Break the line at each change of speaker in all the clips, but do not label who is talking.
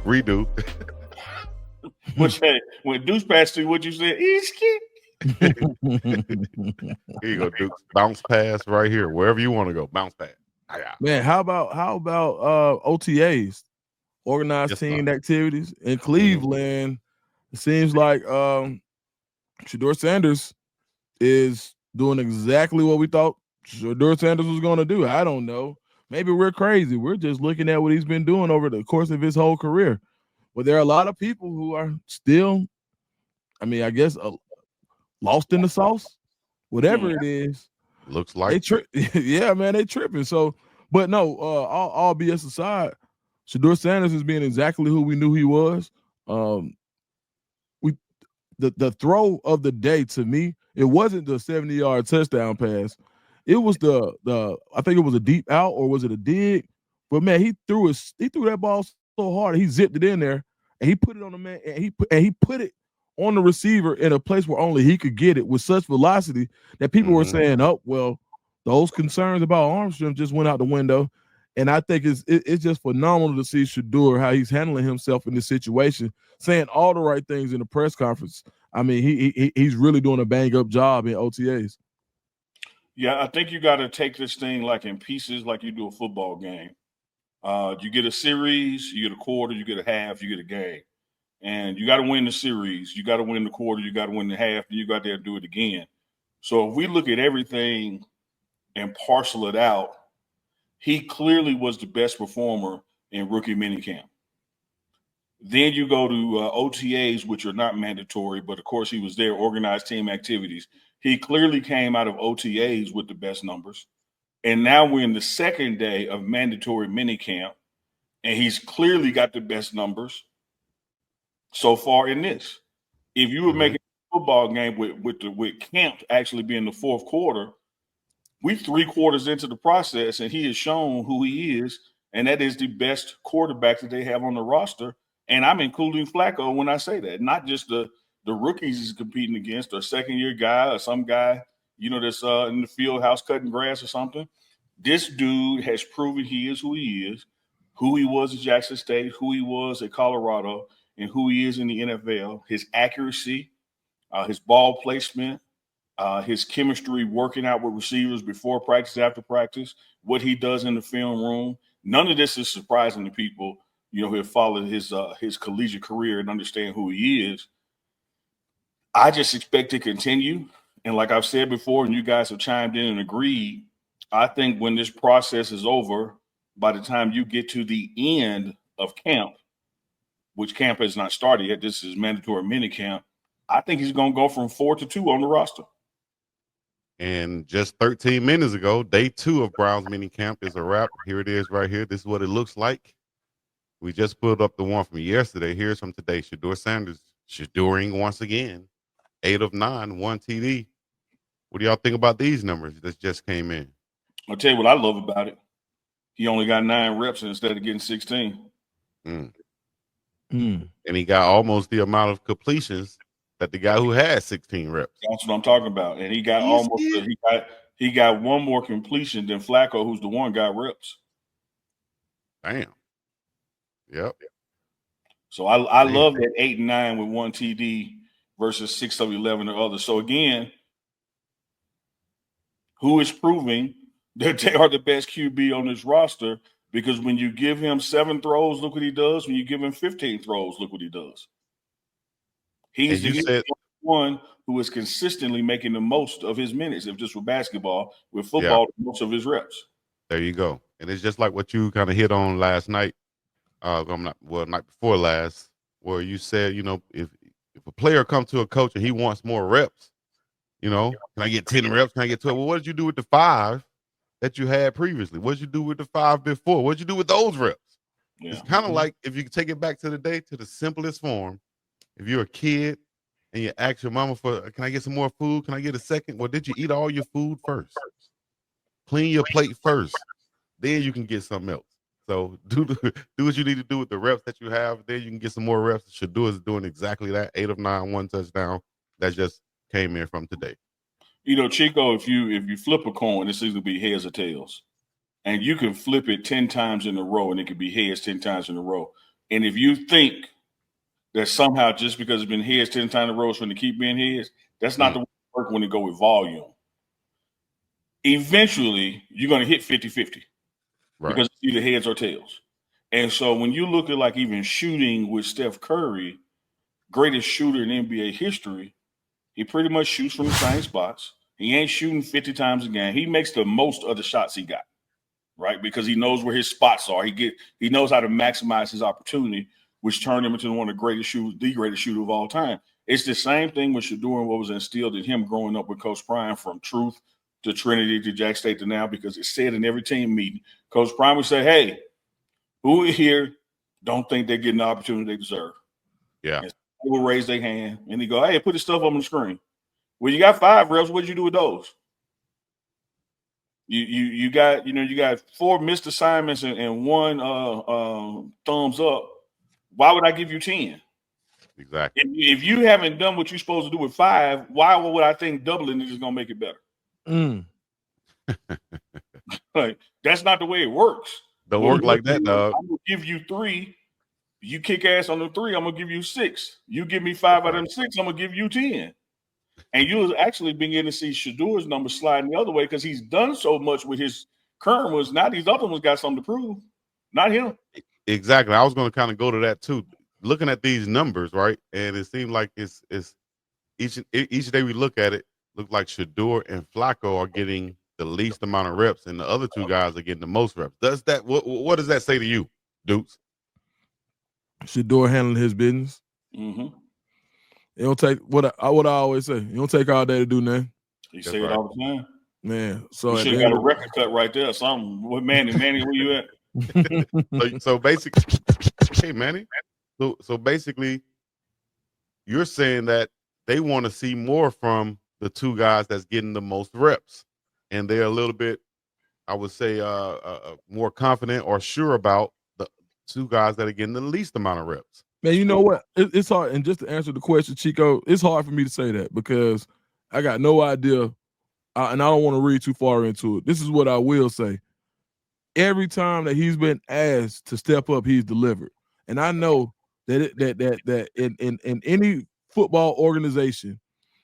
Redo.
When Deuce passed to you, what you said? He's
Here you go, Dukes. Bounce pass right here. Wherever you want to go. Bounce pass.
Man, how about OTAs, organized
Yes,
team
sir.
activities in Cleveland? It seems like Shedeur Sanders is doing exactly what we thought Shedeur Sanders was going to do. I don't know. Maybe we're crazy. We're just looking at what he's been doing over the course of his whole career. But there are a lot of people who are still, I mean, I guess lost in the sauce, whatever it is.
Looks like.
Yeah, man, they tripping. So, but no, all BS aside, Shedeur Sanders is being exactly who we knew he was. The throw of the day to me, it wasn't the 70-yard touchdown pass. It was the I think it was a deep out, or was it a dig? But man, he threw that ball so hard, he zipped it in there and he put it on the man, and he put it on the receiver in a place where only he could get it with such velocity that people were saying, "Oh, well, those concerns about Armstrong just went out the window." And I think it's just phenomenal to see Shedeur, how he's handling himself in this situation, saying all the right things in the press conference. I mean, he's really doing a bang up job in OTAs.
Yeah, I think you got to take this thing like in pieces, like you do a football game. You get a series, you get a quarter, you get a half, you get a game. And you got to win the series, you got to win the quarter, you got to win the half, and you got to do it again. So if we look at everything and parcel it out, he clearly was the best performer in rookie minicamp. Then you go to OTAs, which are not mandatory, but of course he was there, organized team activities. He clearly came out of OTAs with the best numbers. And now we're in the second day of mandatory minicamp, and he's clearly got the best numbers so far in this. If you were making a football game with camp actually being the fourth quarter, we 3 quarters into the process, and he has shown who he is, and that is the best quarterback that they have on the roster. And I'm including Flacco when I say that, not just the rookies he's competing against, or second-year guy, or some guy, that's in the field house cutting grass or something. This dude has proven he is who he was at Jackson State, who he was at Colorado, and who he is in the NFL. His accuracy, his ball placement, his chemistry working out with receivers before practice, after practice, what he does in the film room. None of this is surprising to people, who have followed his collegiate career and understand who he is. I just expect to continue. And like I've said before, and you guys have chimed in and agreed, I think when this process is over, by the time you get to the end of camp, which camp has not started yet, this is mandatory minicamp, I think he's going to go from 4 to 2 on the roster.
And just 13 minutes ago, day 2 of Browns minicamp is a wrap. Here it is right here. This is what it looks like. We just pulled up the one from yesterday. Here's from today. Shedeur Sanders, Shedeuring once again. 8 of 9, 1 TD. What do y'all think about these numbers that just came in?
I'll tell you what I love about it. He only got 9 reps instead of getting 16.
And he got almost the amount of completions that the guy who had 16 reps.
That's what I'm talking about. And he got he got one more completion than Flacco, who's the one got reps.
Damn. Yep.
So I love that 8 and 9 with 1 TD versus 6 of 11 or others. So again, who is proving that they are the best QB on this roster? Because when you give him 7 throws, look what he does. When you give him 15 throws, look what he does. He's the one who is consistently making the most of his minutes. If just with basketball, with football, most of his reps.
There you go. And it's just like what you kind of hit on last night. Night before last, where you said, if a player comes to a coach and he wants more reps, can I get 10 reps? Can I get 12? Well, what did you do with the 5 that you had previously? What did you do with the 5 before? What did you do with those reps? Yeah. It's kind of like, if you take it back to the day, to the simplest form, if you're a kid and you ask your mama for, can I get some more food? Can I get a second? Well, did you eat all your food first? Clean your plate first. Then you can get something else. So do what you need to do with the reps that you have. Then you can get some more reps. Shedeur is doing exactly that. 8 of 9, 1 touchdown. That just came in from today.
Chico, if you flip a coin, it's either be heads or tails. And you can flip it 10 times in a row, and it could be heads 10 times in a row. And if you think that somehow just because it's been heads 10 times in a row it's going to keep being heads, that's not the way it works when it go with volume. Eventually, you're going to hit 50-50 because it's either heads or tails. And so when you look at like even shooting with Steph Curry, greatest shooter in NBA history, he pretty much shoots from the same spots. He ain't shooting 50 times a game. He makes the most of the shots he got, right? Because he knows where his spots are. He knows how to maximize his opportunity, which turned him into one of the greatest shooter of all time. It's the same thing with Shedeur and what was instilled in him growing up with Coach Prime, from Truth to Trinity to Jack State to now, because it's said in every team meeting. Coach Prime would say, hey, who here don't think they're getting the opportunity they deserve?
Yeah.
And they will raise their hand and they go, hey, put this stuff on the screen. Well, you got 5 reps. What did you do with those? You got 4 missed assignments and 1 thumbs up. Why would I give you 10?
Exactly.
If you haven't done what you're supposed to do with 5, why would I think doubling it is going to make it better? Like, that's not the way it works.
Don't work like that, dog.
I'm going to give you 3. You kick ass on the 3, I'm going to give you 6. You give me 5 out of them 6, I'm going to give you 10. And you'll actually begin to see Shedeur's number sliding the other way because he's done so much with his current ones. Now these other ones got something to prove, not him.
Exactly. I was going to kind of go to that too. Looking at these numbers, right, and it seemed like it's each day we look at it, look like Shedeur and Flacco are getting the least amount of reps, and the other 2 guys are getting the most reps. Does that what does that say to you, Dukes?
Shedeur handling his business.
Mm-hmm.
It don't take what I always say. It don't take all day to do nothing.
He say it all the time.
Man, so
you should have got a record cut right there. Something. What Manny, where you at?
so basically, hey Manny. So basically, you're saying that they want to see more from the 2 guys that's getting the most reps, and they're a little bit, I would say, more confident or sure about the 2 guys that are getting the least amount of reps.
Man, you know what? It's hard. And just to answer the question, Chico, it's hard for me to say that because I got no idea, and I don't want to read too far into it. This is what I will say. Every time that he's been asked to step up, he's delivered. And I know that in any football organization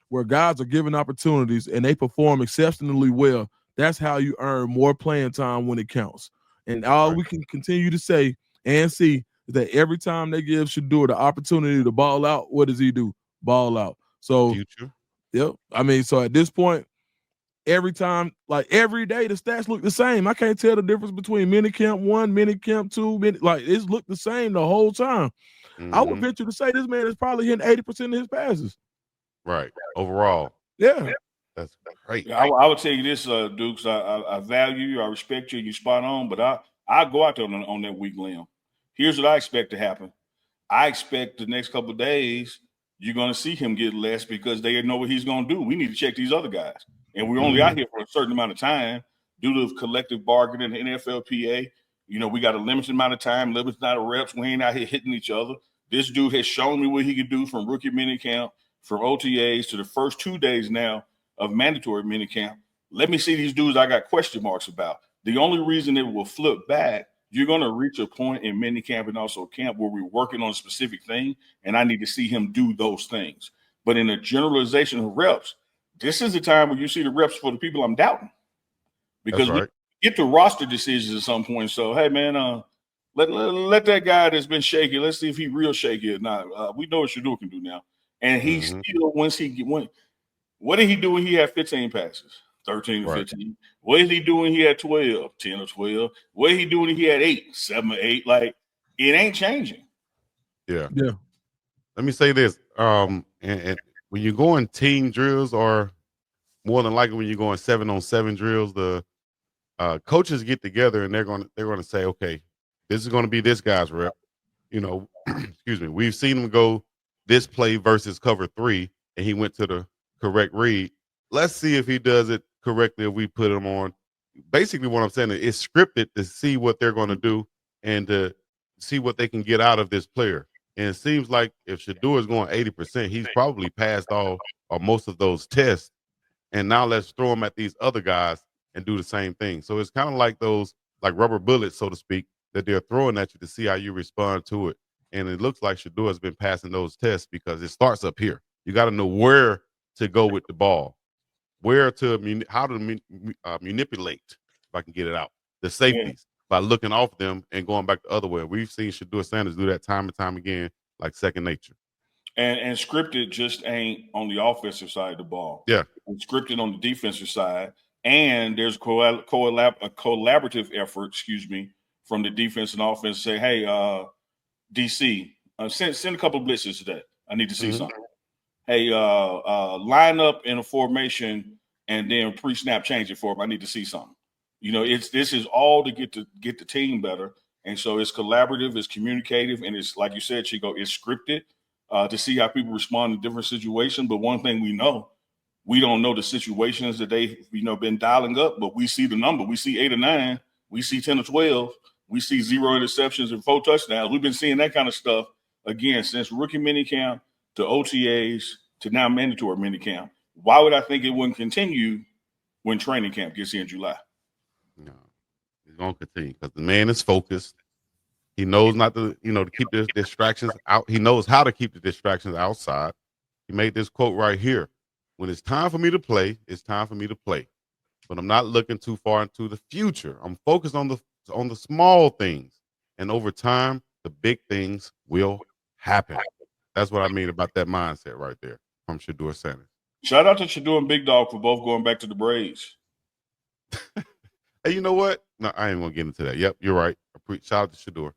where guys are given opportunities and they perform exceptionally well, that's how you earn more playing time when it counts. And all we can continue to say and see is that every time they give Shedeur the opportunity to ball out, what does he do? Ball out. So, yep. I mean, so at this point, every time, like every day, the stats look the same. I can't tell the difference between Minicamp 1, Minicamp 2. Like it's looked the same the whole time. I would venture to say this man is probably hitting 80% of his passes.
Right. Overall.
Yeah.
That's great.
Yeah, I would tell you this, Dukes. I value you. I respect you. You spot on. But I go out there on that weak limb. Here's what I expect to happen. I expect the next couple of days you're going to see him get less because they know what he's going to do. We need to check these other guys. And we're only out here for a certain amount of time due to collective bargaining and NFLPA. You know, we got a limited amount of time, limited amount of reps. We ain't out here hitting each other. This dude has shown me what he can do from rookie minicamp, from OTAs to the first 2 days now of mandatory minicamp. Let me see these dudes I got question marks about. The only reason it will flip back, you're going to reach a point in minicamp and also camp where we're working on a specific thing, and I need to see him do those things. But in a generalization of reps, this is the time where you see the reps for the people I'm doubting. Because we get to roster decisions at some point. So, hey, man, let that guy that's been shaky, let's see if he real shaky or not. We know what Shedeur can do now. And he still, what did he do when he had 15 passes? 13 or 15. What did he do when he had 12? 10 or 12. What did he do when he had 8? 7 or 8. Like, it ain't changing.
Yeah.
Let me say this. And when you're going team drills, or more than likely when you're going 7-on-7 drills, the coaches get together and they're going to say, okay, this is going to be this guy's rep. You know, excuse me. We've seen him go this play versus cover 3, and he went to the correct read. Let's see if he does it correctly if we put him on. Basically, what I'm saying is it's scripted to see what they're going to do and to see what they can get out of this player. And it seems like if Shedeur is going 80%, he's probably passed all or most of those tests. And now let's throw him at these other guys and do the same thing. So it's kind of like those, like rubber bullets, so to speak, that they're throwing at you to see how you respond to it. And it looks like Shedeur has been passing those tests because it starts up here. You got to know where to go with the ball, how to manipulate, if I can get it out, the safeties by looking off them and going back the other way. We've seen Shedeur Sanders do that time and time again, like second nature.
And scripted just ain't on the offensive side of the ball.
Yeah.
It's scripted on the defensive side. And there's a collaborative effort, from the defense and offense to say, hey, DC, send a couple of blitzes today. I need to see something. Hey, line up in a formation and then pre-snap change it for them. I need to see something. This is all to get the team better. And so it's collaborative, it's communicative, and it's, like you said, Chico, it's scripted to see how people respond in different situations. But one thing we don't know the situations that they've been dialing up, but we see the number. We see 8 or 9. We see 10 or 12. We see 0 interceptions and 4 touchdowns. We've been seeing that kind of stuff, again, since rookie minicamp to OTAs to now mandatory minicamp. Why would I think it wouldn't continue when training camp gets here in July?
No, it's going to continue because the man is focused. He knows not to, to keep the distractions out. He knows how to keep the distractions outside. He made this quote right here. When it's time for me to play, it's time for me to play. But I'm not looking too far into the future. I'm focused on the small things. And over time, the big things will happen. That's what I mean about that mindset right there from Shedeur Sanders.
Shout out to Shedeur and BiggDogg for both going back to the Braves.
Hey, you know what? No, I ain't going to get into that. Yep, you're right. Shout out to Shedeur.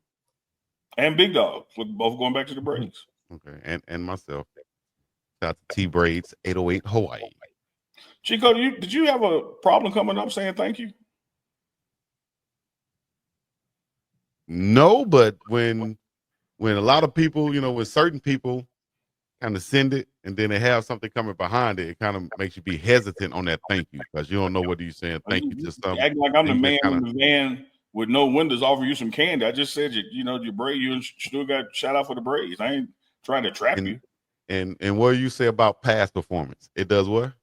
And BiggDogg for both going back to the Braves.
Okay, and myself. Shout out to T-Braids, 808 Hawaii.
Chico, did you have a problem coming up saying thank you?
No, but when a lot of people, when certain people kind of send it and then they have something coming behind it, it kind of makes you be hesitant on that thank you because you don't know whether you're saying thank you to something.
Acting like I'm the man in the van with no windows offering you some candy. I just said your braid, you still got shout out for the Braves. I ain't trying to trap you.
And what do you say about past performance? It does what?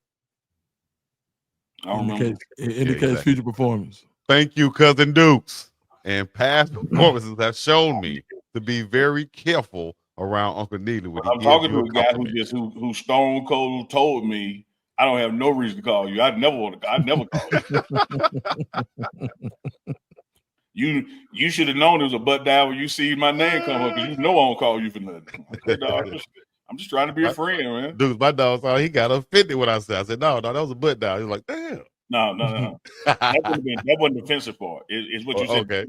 I don't remember.
It indicates future performance.
Thank you, Cousin Dukes. And past performances have shown me to be very careful around Uncle Neely.
I'm talking to a guy who stone cold told me I don't have no reason to call you. I'd never call you. You should have known it was a butt dial when you see my name come up because I don't call you for nothing. I'm just trying to be a friend, man.
Dude, my dog thought he got offended when I said. I said, no, that was a butt dial. He was like, damn.
No. that wasn't the offensive part. It's what you said.
Okay.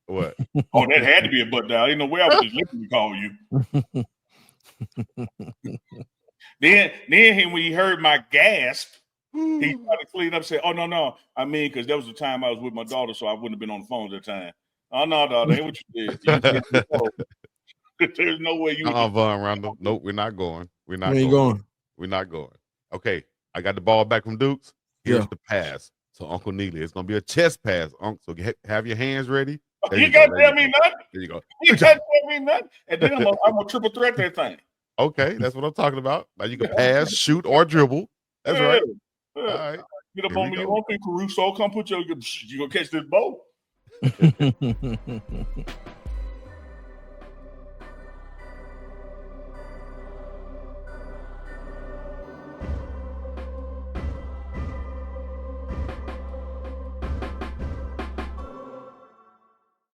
What?
Oh, that had to be a butt dial. Ain't no way I would just literally call you. Then when he heard my gasp, he tried to clean up and say, oh, no. I mean, because there was a time I was with my daughter, so I wouldn't have been on the phone at that time. Oh, no, dog, that ain't what you did. There's no way you
Von Randall. Nope, we're not going. We're not
going.
We're not going. Okay, I got the ball back from Dukes. Here's the pass to Uncle Neely. It's going to be a chest pass, Uncle. So have your hands ready.
You can't tell me nothing.
There you go.
You can't tell me nothing. And then I'm a triple threat that thing.
Okay, that's what I'm talking about. Now you can pass, shoot, or dribble. That's right.
Yeah.
All right.
Get up on me. You want to, Caruso? Come put you're going to catch this ball.